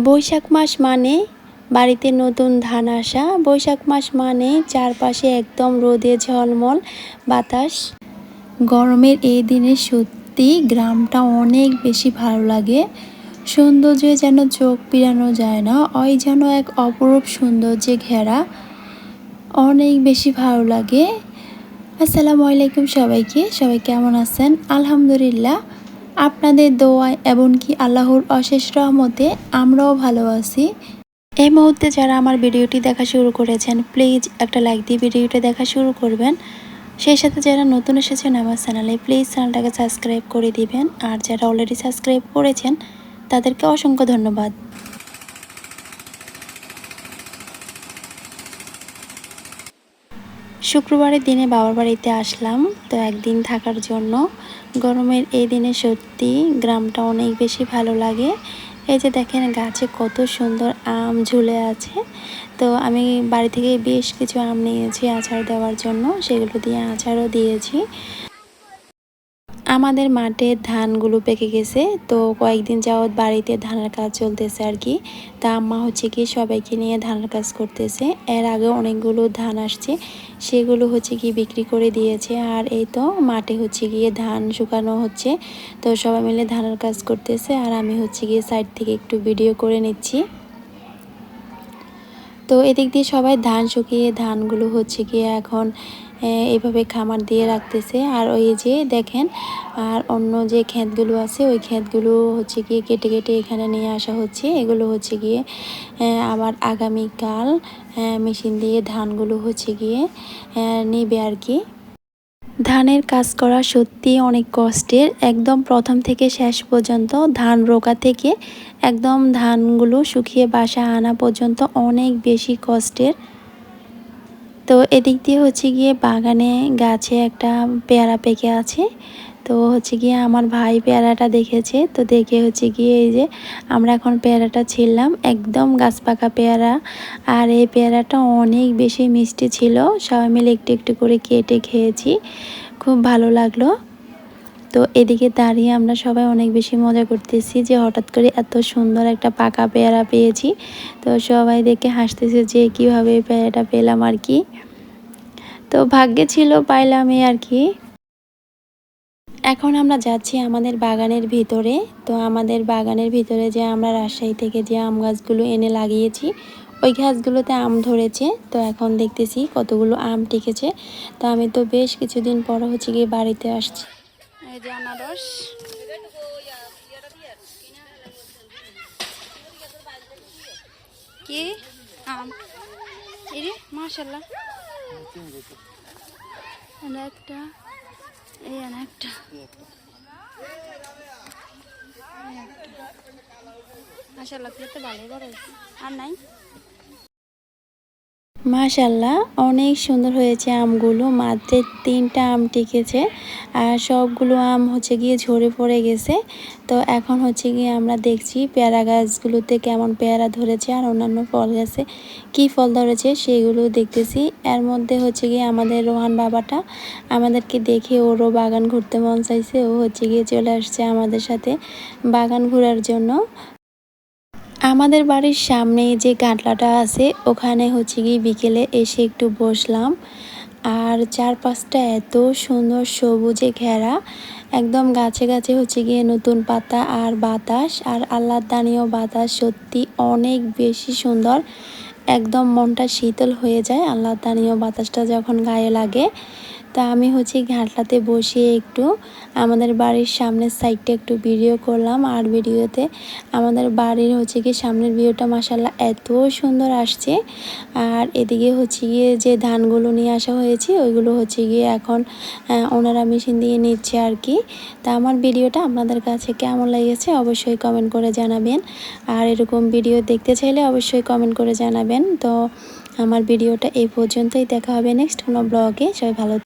বৈশাখ মাস মানে বাড়িতে নতুন ধান আসা। বৈশাখ মাস মানে চারপাশে একদম রোদে ঝলমল বাতাস। গরমের এই দিনে সত্যি গ্রামটা অনেক বেশি ভালো লাগে। সৌন্দর্যে যেন চোখ ফিরানো যায় না, ওই যেন এক অপরূপ সৌন্দর্যে ঘেরা, অনেক বেশি ভালো লাগে। আসসালামু আলাইকুম সবাইকে, সবাই কেমন আছেন? আলহামদুলিল্লাহ, আপনাদের দোয়ায় এমনকি আল্লাহর অশেষ রহমতে আমরাও ভালো আছি। এই মুহূর্তে যারা আমার ভিডিওটি দেখা শুরু করেছেন, প্লিজ একটা লাইক দিয়ে ভিডিওটি দেখা শুরু করবেন। সেই সাথে যারা নতুন এসেছেন আমার চ্যানেলে, প্লিজ চ্যানেলটাকে সাবস্ক্রাইব করে দিবেন। আর যারা অলরেডি সাবস্ক্রাইব করেছেন তাদেরকে অসংখ্য ধন্যবাদ। শুক্রবারের দিনে বাবার বাড়িতে আসলাম তো একদিন থাকার জন্য। গরমের এই দিনে সত্যি গ্রামটা অনেক বেশি ভালো লাগে। এই যে দেখেন গাছে কত সুন্দর আম ঝুলে আছে। তো আমি বাড়ি থেকে বেশ কিছু আম নিয়েছি আচার দেওয়ার জন্য, সেগুলো দিয়ে আচারও দিয়েছি। আমাদের মাঠে ধানগুলো পেকে গেছে, তো কয়েকদিন যাওয়াত বাড়িতে ধানের কাজ চলতেছে আর কি। তা আম্মা হচ্ছে কি সবাইকে নিয়ে ধানের কাজ করতেছে। এর আগে অনেকগুলো ধান আসছে, সেগুলো হচ্ছে কি বিক্রি করে দিয়েছে। আর এই তো মাঠে হচ্ছে গিয়ে ধান শুকানো হচ্ছে, তো সবাই মিলে ধানের কাজ করতেছে। আর আমি হচ্ছে গিয়ে সাইড থেকে একটু ভিডিও করে নিচ্ছি। তো এদিক দিয়ে সবাই ধান শুকিয়ে ধানগুলো হচ্ছে গিয়ে এখন এইভাবে খামার দিয়ে রাখতেছে। আর ওই যে দেখেন, আর অন্য যে ক্ষেতগুলো আছে ওই ক্ষেতগুলো হচ্ছে গিয়ে কেটে কেটে এখানে নিয়ে আসা হচ্ছে। এগুলো হচ্ছে গিয়ে আবার আগামীকাল মেশিন দিয়ে ধানগুলো হচ্ছে গিয়ে নেবে আর কি। ধানের কাজ করা সত্যি অনেক কষ্টের, একদম প্রথম থেকে শেষ পর্যন্ত ধান রোকা থেকে একদম ধানগুলো শুকিয়ে বাসা আনা পর্যন্ত অনেক বেশি কষ্টের। তো এদিক দিয়ে হচ্ছে গিয়ে বাগানে গাছে একটা পেয়ারা পেকে আছে। তো হচ্ছে গিয়ে আমার ভাই পেয়ারাটা দেখেছে, তো দেখে হচ্ছে গিয়ে এই যে আমরা এখন পেয়ারাটা ছিললাম, একদম গাছ পাকা পেয়ারা। আর এই পেয়ারাটা অনেক বেশি মিষ্টি ছিল, সবাই মিলে একটু একটু করে কেটে খেয়েছি, খুব ভালো লাগলো। তো এদিকে দাঁড়িয়ে আমরা সবাই অনেক বেশি মজা করতেছি যে হঠাৎ করে এত সুন্দর একটা পাকা পেয়ারা পেয়েছি। তো সবাই দেখে হাসতেছে যে কীভাবে এই পেয়ারাটা পেলাম আর কি। তো ভাগ্যে ছিল, পাইলাম এই আর কি। এখন আমরা যাচ্ছি আমাদের বাগানের ভিতরে। তো আমাদের বাগানের ভিতরে যে আমরা রাজশাহী থেকে যে আম গাছগুলো এনে লাগিয়েছি, ওই গাছগুলোতে আম ধরেছে। তো এখন দেখতেছি কতগুলো আম টিকেছে। তো আমি তো বেশ কিছুদিন পর হচ্ছে গিয়ে বাড়িতে আসছি। এই যে আনারস, কি আম, এই রে মাশাআল্লাহ, একটা এই একটা মাশাআল্লাহ, খেতে ভালো বড় আর নাই। মাশাআল্লাহ, অনেক সুন্দর হয়েছে আমগুলো, মাত্র 3টা আম টিকেছে। আর সবগুলো আম হচ্ছে গিয়ে ঝরে পড়ে গেছে। তো এখন হচ্ছে গিয়ে আমরা দেখছি পেয়ারা গাছগুলোতে কেমন পেয়ারা ধরেছে আর অন্যান্য ফল গাছে কি ফল ধরেছে সেগুলো দেখতেছি। এর মধ্যে হচ্ছে গিয়ে আমাদের রোহান বাবাটা আমাদেরকে দেখে ওরও বাগান ঘুরতে মন চাইছে, ও হচ্ছে গিয়ে চলে আসছে আমাদের সাথে বাগান ঘোরার জন্য। আমাদের বাড়ির সামনে যে গাটলাটা আছে ওখানে হচ্ছে গিয়ে বিকেলে এসে একটু বসলাম। আর চারপাশটা এত সুন্দর সবুজে ঘেরা, একদম গাছে গাছে হচ্ছে গিয়ে নতুন পাতা আর বাতাস, আর আহ্লাদনীয় বাতাস সত্যি অনেক বেশি সুন্দর। একদম মনটা শীতল হয়ে যায় আহ্লাদনীয় বাতাসটা যখন গায়ে লাগে। তা আমি হচ্ছে ঘাটলাতে বসে একটু আমাদের বাড়ির সামনের সাইডটা একটু ভিডিও করলাম। আর ভিডিওতে আমাদের বাড়ির হচ্ছে গিয়ে সামনের ভিউটা মাশাআল্লাহ এত সুন্দর আসছে। আর এদিকে হচ্ছে গিয়ে যে ধানগুলো নিয়ে আসা হয়েছে ওইগুলো হচ্ছে গিয়ে এখন ওনারা মেশিন দিয়ে নিচ্ছে আর কি। তা আমার ভিডিওটা আপনাদের কাছে কেমন লেগেছে অবশ্যই কমেন্ট করে জানাবেন। আর এরকম ভিডিও দেখতে চাইলে অবশ্যই কমেন্ট করে জানাবেন। তো আমার ভিডিওটা এই পর্যন্তই, দেখা হবে নেক্সট কোনো ব্লগে। সবাই ভালো